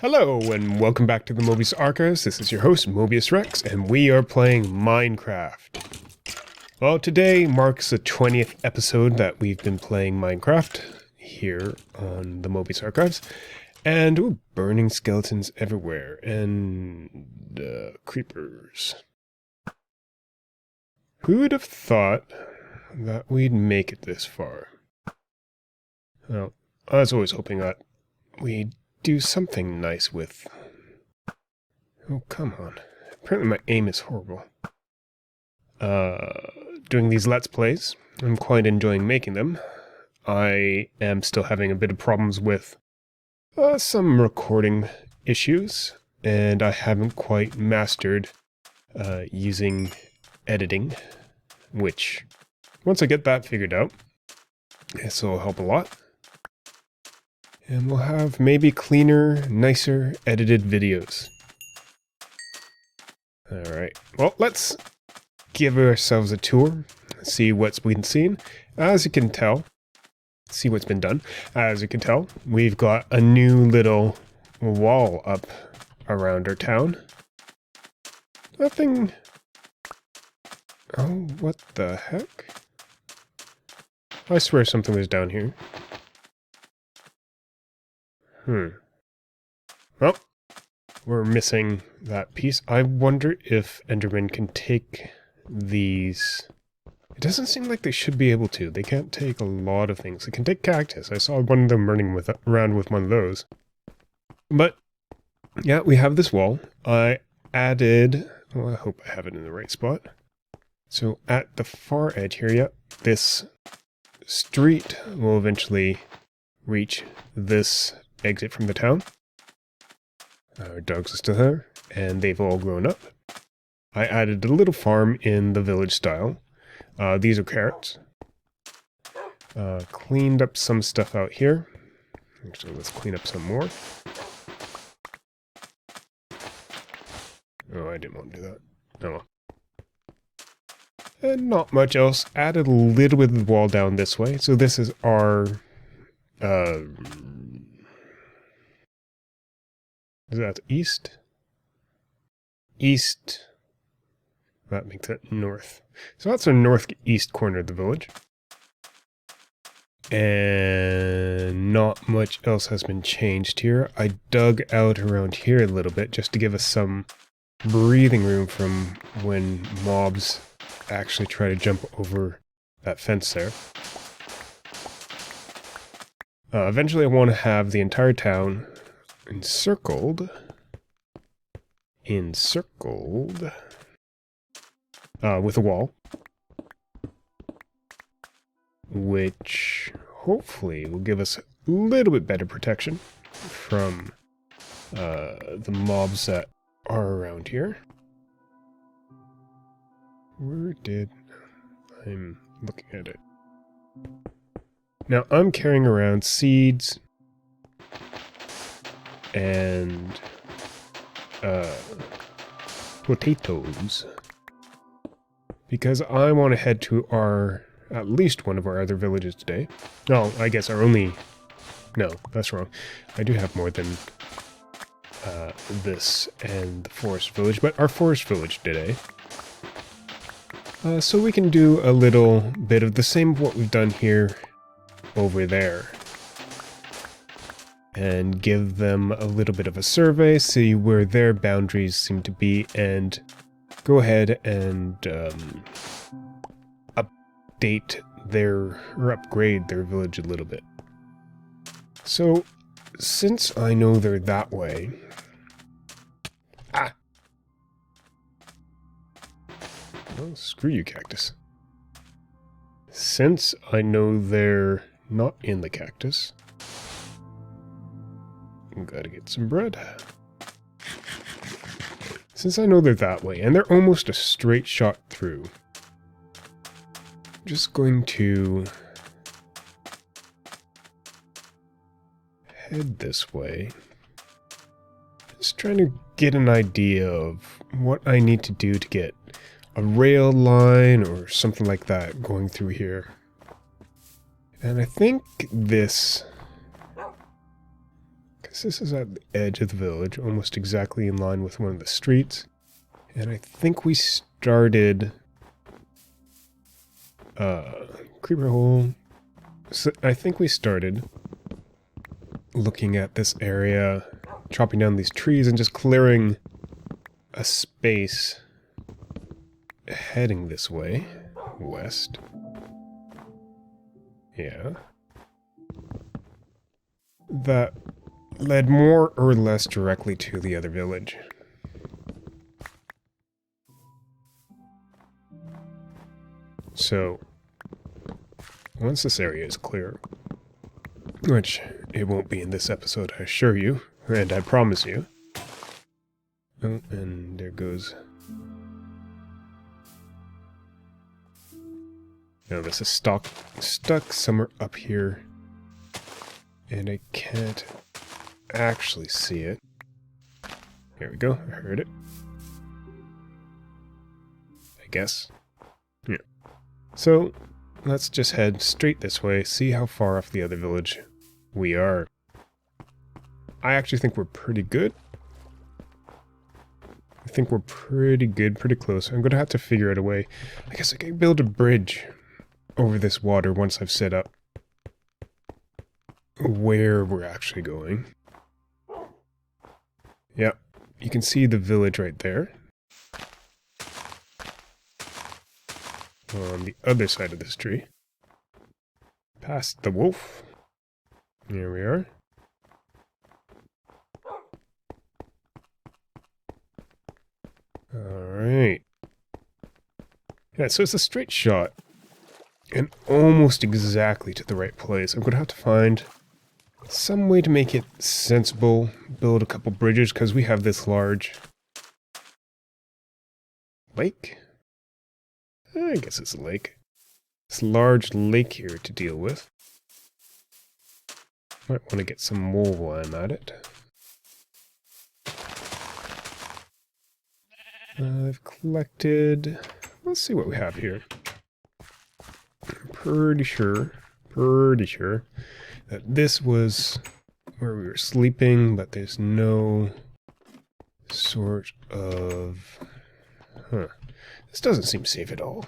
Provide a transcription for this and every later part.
Hello and welcome back to the Mobius Archives. This is your host, Mobius Rex, and we are playing Minecraft. Well, today marks the 20th episode that we've been playing Minecraft here on the Mobius Archives. And, burning skeletons everywhere, and, creepers. Who would have thought that we'd make it this far? Well, I was always hoping that we'd do something nice with... Oh, come on. Apparently my aim is horrible. Doing these Let's Plays, I'm quite enjoying making them. I am still having a bit of problems with some recording issues, and I haven't quite mastered using editing, which, once I get that figured out, this will help a lot. And we'll have maybe cleaner, nicer, edited videos. Alright, well, let's give ourselves a tour, see what's been seen. As you can tell, see what's been done. As you can tell, we've got a new little wall up around our town. Nothing... Oh, what the heck? I swear something was down here. Well, we're missing that piece. I wonder if Endermen can take these... It doesn't seem like they should be able to. They can't take a lot of things. They can take cactus. I saw one of them running around with one of those. But, yeah, we have this wall. I added... Well, I hope I have it in the right spot. So, at the far edge here, yep, this street will eventually reach this exit from the town. Our dogs are still there, and they've all grown up. I added a little farm in the village style. These are carrots. Cleaned up some stuff out here. Actually, let's clean up some more. Oh, I didn't want to do that. Oh well. And not much else. Added a little bit of the wall down this way. So this is our... Is that east? East. That makes it north. So that's our northeast corner of the village. And not much else has been changed here. I dug out around here a little bit just to give us some breathing room from when mobs actually try to jump over that fence there. Eventually I want to have the entire town encircled with a wall, which hopefully will give us a little bit better protection from the mobs that are around here. Where did... I'm looking at it. Now I'm carrying around seeds and potatoes because I want to head to at least one of our other villages today. No, I guess our only... No, that's wrong. I do have more than this and the forest village, but our forest village today. So we can do a little bit of the same of what we've done here over there. And give them a little bit of a survey, see where their boundaries seem to be, and go ahead and update or upgrade their village a little bit. So, since I know they're that way... Ah! Oh, screw you, cactus. Since I know they're not in the cactus... Gotta get some bread. Since I know they're that way, and they're almost a straight shot through, I'm just going to head this way. Just trying to get an idea of what I need to do to get a rail line or something like that going through here. And I think this Because this is at the edge of the village, almost exactly in line with one of the streets. And I think we started... creeper hole. So I think we started looking at this area, chopping down these trees and just clearing a space heading this way, west. Yeah. That led more or less directly to the other village. So, once this area is clear, which it won't be in this episode, I assure you, and I promise you. Oh, and there goes... No, this is stuck somewhere up here, and I can't actually see it. Here we go, I heard it. I guess. Yeah. So, let's just head straight this way, see how far off the other village we are. I actually think we're pretty good. I think we're pretty good, pretty close. I'm going to have to figure out a way. I guess I can build a bridge over this water once I've set up where we're actually going. Yep, you can see the village right there. On the other side of this tree. Past the wolf. Here we are. Alright. Yeah, so it's a straight shot. And almost exactly to the right place. I'm going to have to find some way to make it sensible. Build a couple bridges, because we have this large lake. I guess it's a lake. This large lake here to deal with. Might want to get some wool while I'm at it. I've collected... Let's see what we have here. I'm pretty sure that this was where we were sleeping, but there's no sort of... This doesn't seem safe at all.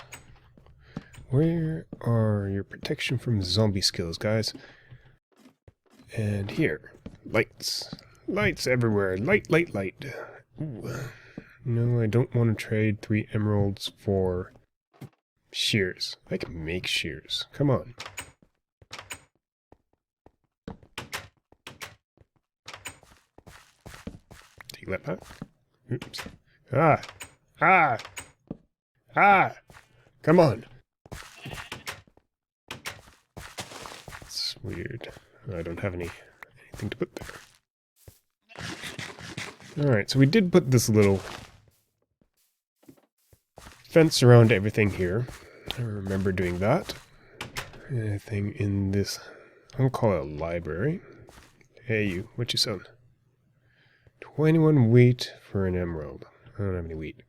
Where are your protection from zombie skills, guys? And here, lights. Lights everywhere. Light, light, light. Ooh. No, I don't want to trade 3 emeralds for shears. I can make shears. Come on. Take that back. Oops. Ah! Ah! Ah! Come on! It's weird. I don't have anything to put there. Alright, so we did put this little fence around everything here. I remember doing that. Anything in this... I'll call it a library. Hey you, what you selling? 21 wheat for an emerald. I don't have any wheat.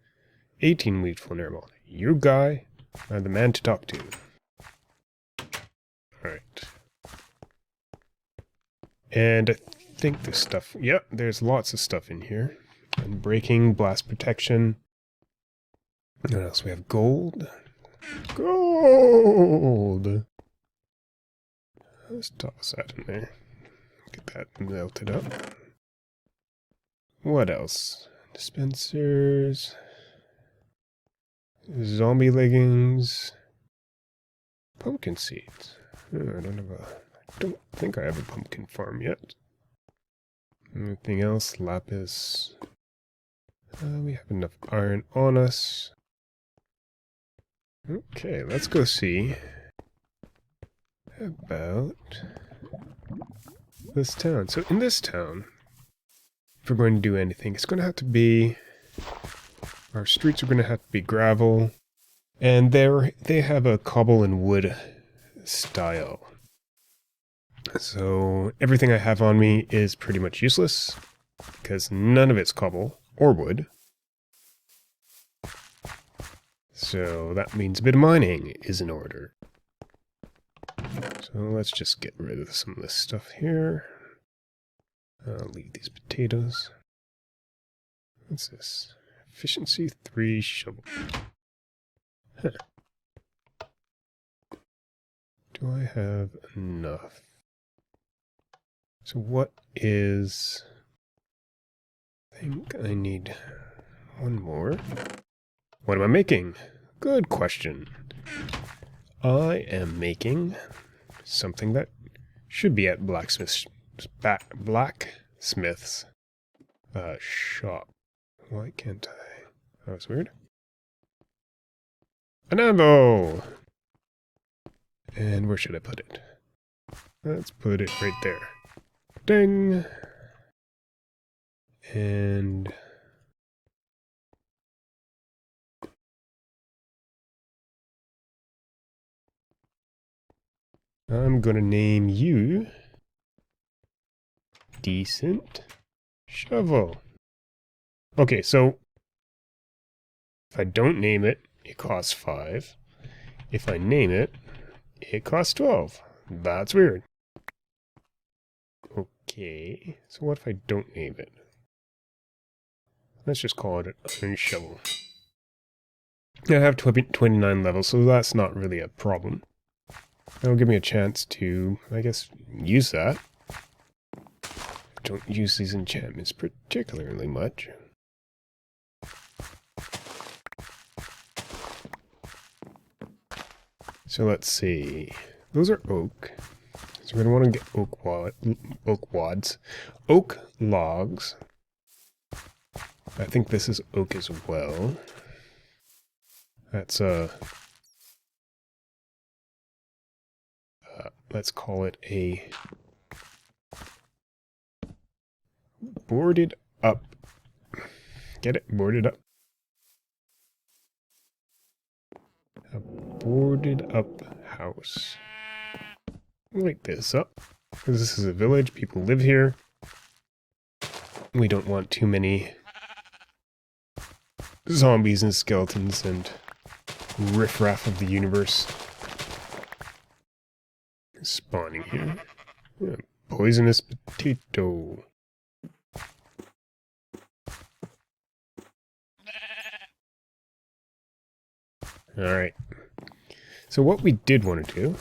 18 wheat for an emerald. You guy are the man to talk to. Alright. And I think this stuff... Yep, there's lots of stuff in here. Unbreaking, blast protection. What else? We have gold. Gold! Let's toss that in there. Get that melted up. What else? Dispensers. Zombie leggings. Pumpkin seeds. Oh, I don't think I have a pumpkin farm yet. Anything else? Lapis. We have enough iron on us. Okay, let's go see about this town. So in this town, if we're going to do anything, it's going to have to be... Our streets are going to have to be gravel. And they have a cobble and wood style. So everything I have on me is pretty much useless, because none of it's cobble or wood. So that means a bit of mining is in order. So let's just get rid of some of this stuff here. I'll leave these potatoes. What's this? Efficiency 3 shovel. Huh. Do I have enough? So what is... I think I need one more. What am I making? Good question. I am making something that should be at blacksmith's shop. Why can't I? That was weird. An ambo! And where should I put it? Let's put it right there. Ding! And... I'm gonna name you... Decent Shovel. Okay, so... if I don't name it, it costs 5. If I name it, it costs 12. That's weird. Okay, so what if I don't name it? Let's just call it an iron shovel. I have 29 levels, so that's not really a problem. That'll give me a chance to, I guess, use that. I don't use these enchantments particularly much. So let's see. Those are oak. So we're going to want to get oak logs. I think this is oak as well. That's let's call it a boarded up. Get it? Boarded up. A boarded up house. Light this up, because this is a village, people live here. We don't want too many zombies and skeletons and riffraff of the universe spawning here. Yeah, poisonous potato. Alright. So what we did want to do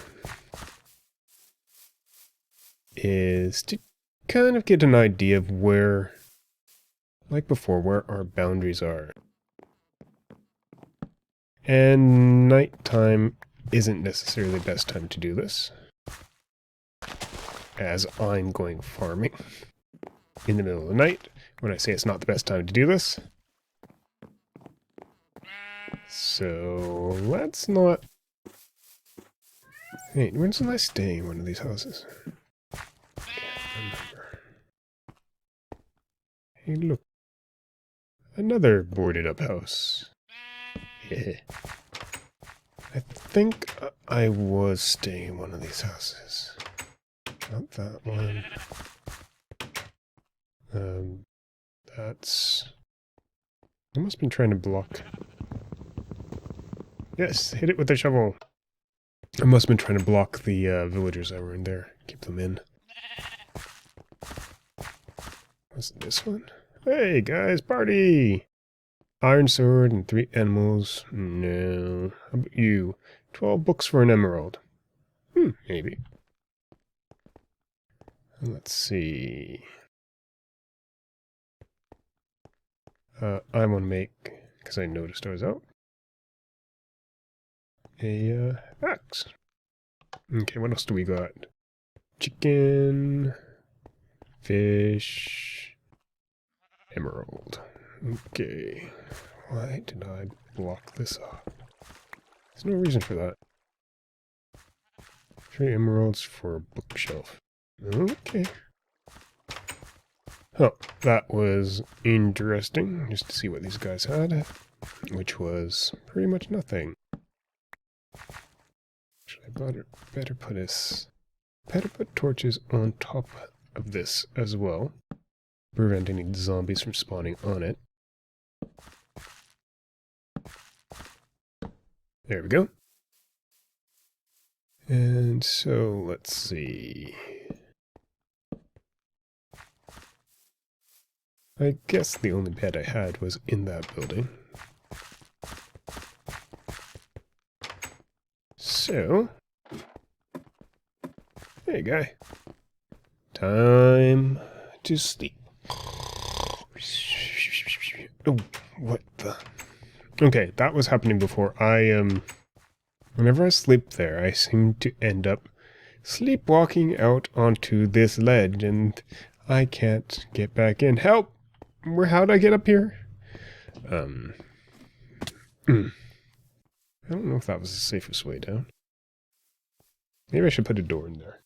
is to kind of get an idea of where, like before, where our boundaries are. And nighttime isn't necessarily the best time to do this, as I'm going farming in the middle of the night. When I say it's not the best time to do this. So let's not... Hey, when's I stay in one of these houses? Hey, look. Another boarded up house. I think I was staying in one of these houses. Not that one. That's... I must have been trying to block... Yes, hit it with the shovel. I must have been trying to block the villagers that were in there. Keep them in. What's this one? Hey guys, party! Iron sword and 3 animals. No. How about you? 12 books for an emerald. Maybe. Let's see. I want to make, because I noticed I was out, a axe. Okay, what else do we got? Chicken, fish, emerald. Okay. Why did I block this off? There's no reason for that. 3 emeralds for a bookshelf. Okay. Oh, that was interesting, just to see what these guys had, which was pretty much nothing. Actually, I better put torches on top of this as well, prevent any zombies from spawning on it. There we go. And so, let's see. I guess the only bed I had was in that building. So, hey guy, time to sleep. Oh, what the? Okay, that was happening before. Whenever I sleep there, I seem to end up sleepwalking out onto this ledge, and I can't get back in. Help! How'd I get up here? I don't know if that was the safest way down. Maybe I should put a door in there.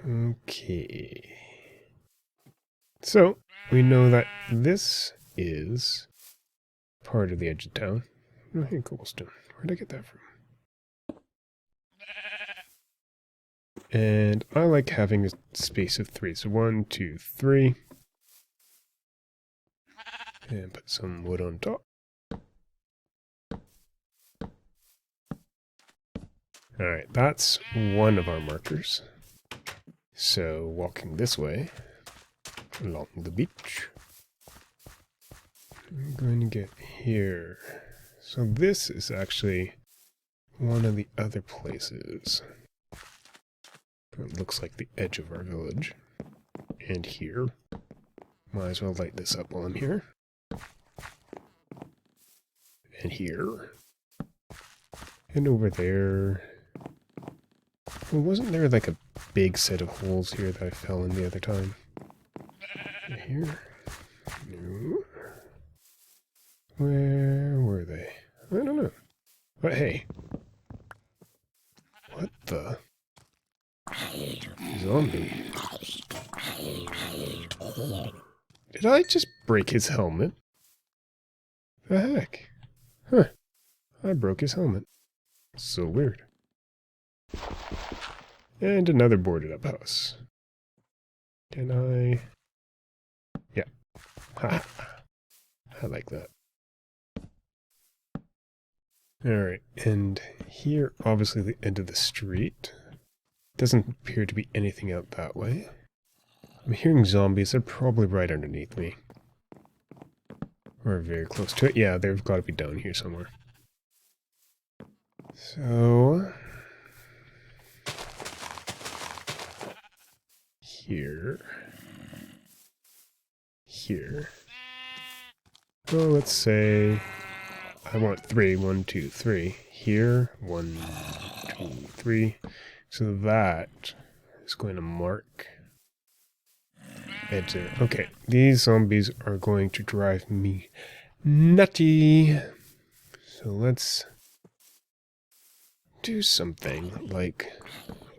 Okay. So, we know that this is part of the edge of town. Oh, hey, cobblestone. Where'd I get that from? And I like having a space of 3. So 1, 2, 3. And put some wood on top. Alright, that's one of our markers. So, walking this way, along the beach, I'm going to get here. So this is actually one of the other places. It looks like the edge of our village. And here. Might as well light this up while I'm here. And here. And over there. Well, wasn't there like a big set of holes here that I fell in the other time? Here? No. Where were they? I don't know. But hey. What the? Zombie. Did I just break his helmet? The heck? Huh. I broke his helmet. So weird. And another boarded up house. Can I? Yeah. Ha. I like that. Alright, and here, obviously the end of the street. Doesn't appear to be anything out that way. I'm hearing zombies. They're probably right underneath me. Or very close to it. Yeah, they've got to be down here somewhere. So... here. Here. Well, let's say... I want 3. 1, 2, 3. Here. 1, 2, 3. So that is going to mark edge there. Okay, these zombies are going to drive me nutty. So let's do something like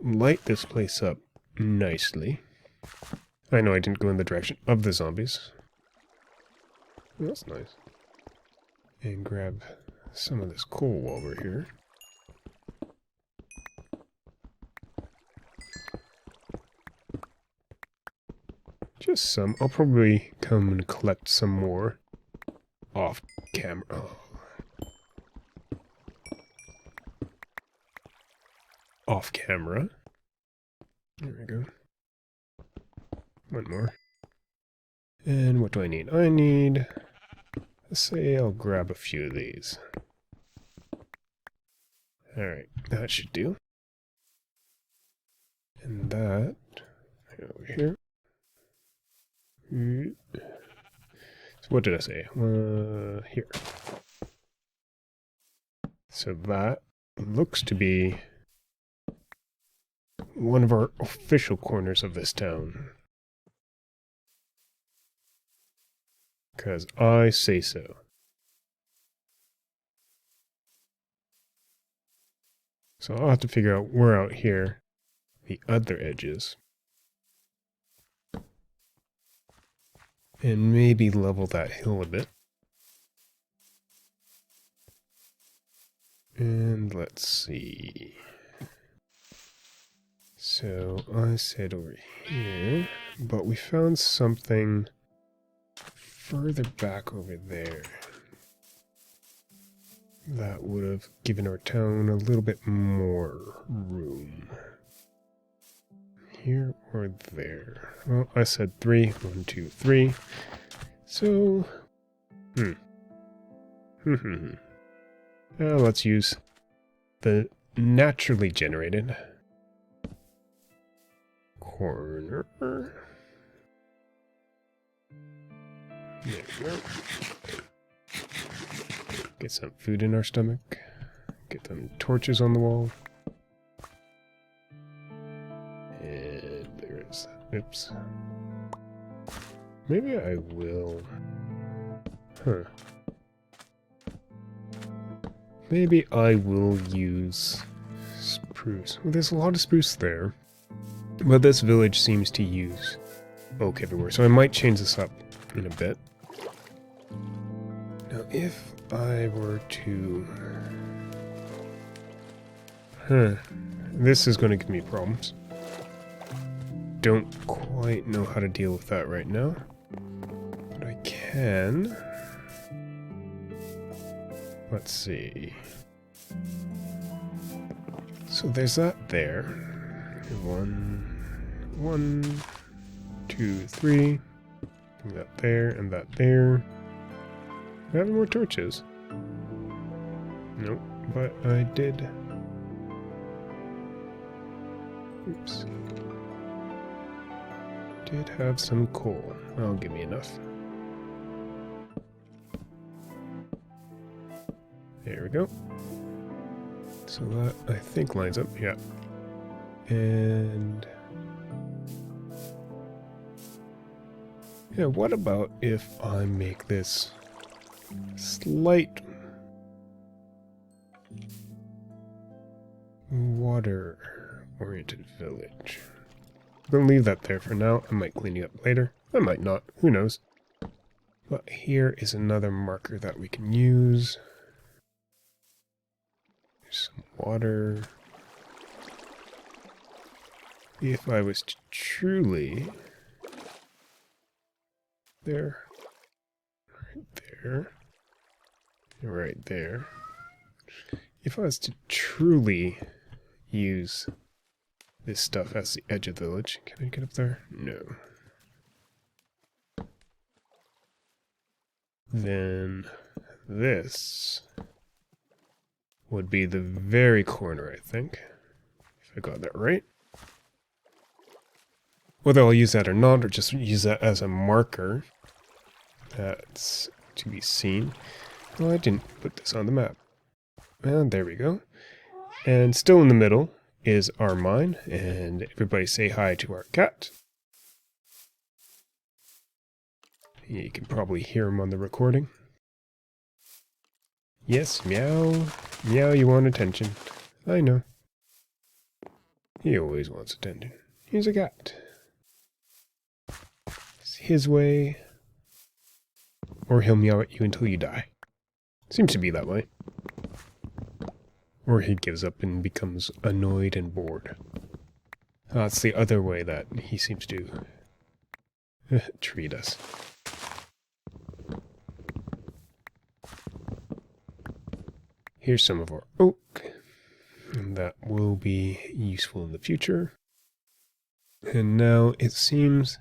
light this place up nicely. I know I didn't go in the direction of the zombies. That's nice. And grab some of this coal while we're here. Just some. I'll probably come and collect some more off camera. Oh. Off camera. There we go. One more. And what do I need? I need... let's say I'll grab a few of these. Alright, that should do. And that... over here. So what did I say? Here. So that looks to be one of our official corners of this town. Because I say so. So I'll have to figure out where out here the other edge is. And maybe level that hill a bit. And let's see. So I said over here, but we found something further back over there that would have given our town a little bit more room. here or there? Well, I said 3. 1, 2, 3. So, let's use the naturally generated corner. There we go. Get some food in our stomach. Get some torches on the wall. And there's... Oops. Maybe I will... Maybe I will use spruce. Well, there's a lot of spruce there. But this village seems to use oak everywhere. So I might change this up in a bit. Now, if I were to... This is going to give me problems. Don't quite know how to deal with that right now. But I can... Let's see. So there's that there. 1, 2, 3. Bring that there and that there. Do I have any more torches? Nope, but I did. Oops. Did have some coal. That'll give me enough. There we go. So that, I think, lines up. Yeah. And... yeah, what about if I make this slight water-oriented village? I'm going to leave that there for now. I might clean it up later. I might not. Who knows? But here is another marker that we can use. There's some water. If I was to truly... There. Right there. Right there. If I was to truly use this stuff as the edge of the village, can I get up there? No. Then this would be the very corner, I think. If I got that right. Whether I'll use that or not, or just use that as a marker, that's to be seen. Well, I didn't put this on the map. And there we go. And still in the middle is our mine, and everybody say hi to our cat. You can probably hear him on the recording. Yes, meow. Meow, you want attention. I know. He always wants attention. He's a cat. It's his way. Or he'll meow at you until you die. Seems to be that way. Or he gives up and becomes annoyed and bored. That's the other way that he seems to treat us. Here's some of our oak, and that will be useful in the future. And now it seems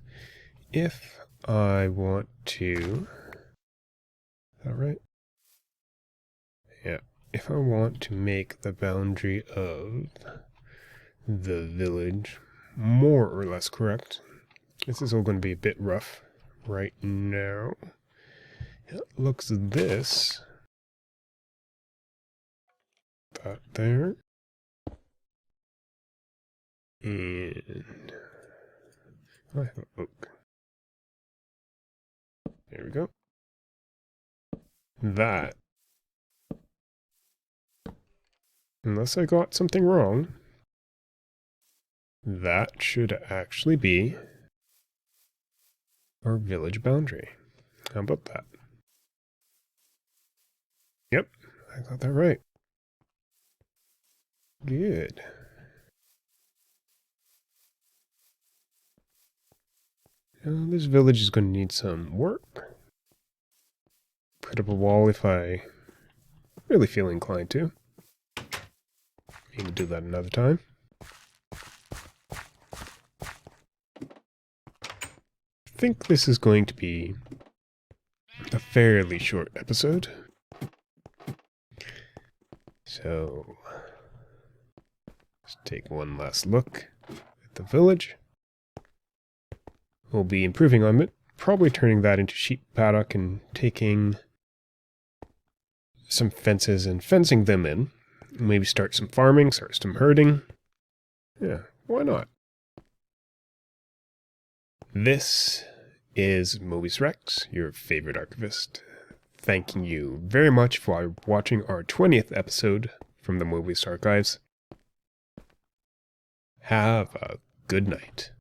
if I want to... Is that right? Yeah. If I want to make the boundary of the village more or less correct, this is all going to be a bit rough right now. It looks this. That there. And I have oak. There we go. That. Unless I got something wrong, that should actually be our village boundary. How about that? Yep, I got that right. Good. Now, this village is going to need some work. Put up a wall if I really feel inclined to. Maybe do that another time. think this is going to be a fairly short episode. So, let's take one last look at the village. We'll be improving on it, probably turning that into sheep paddock and taking some fences and fencing them in. Maybe start some farming, start some herding. Yeah, why not? This is Mobius Rex, your favorite archivist, thanking you very much for watching our 20th episode from the Mobius Archives. Have a good night.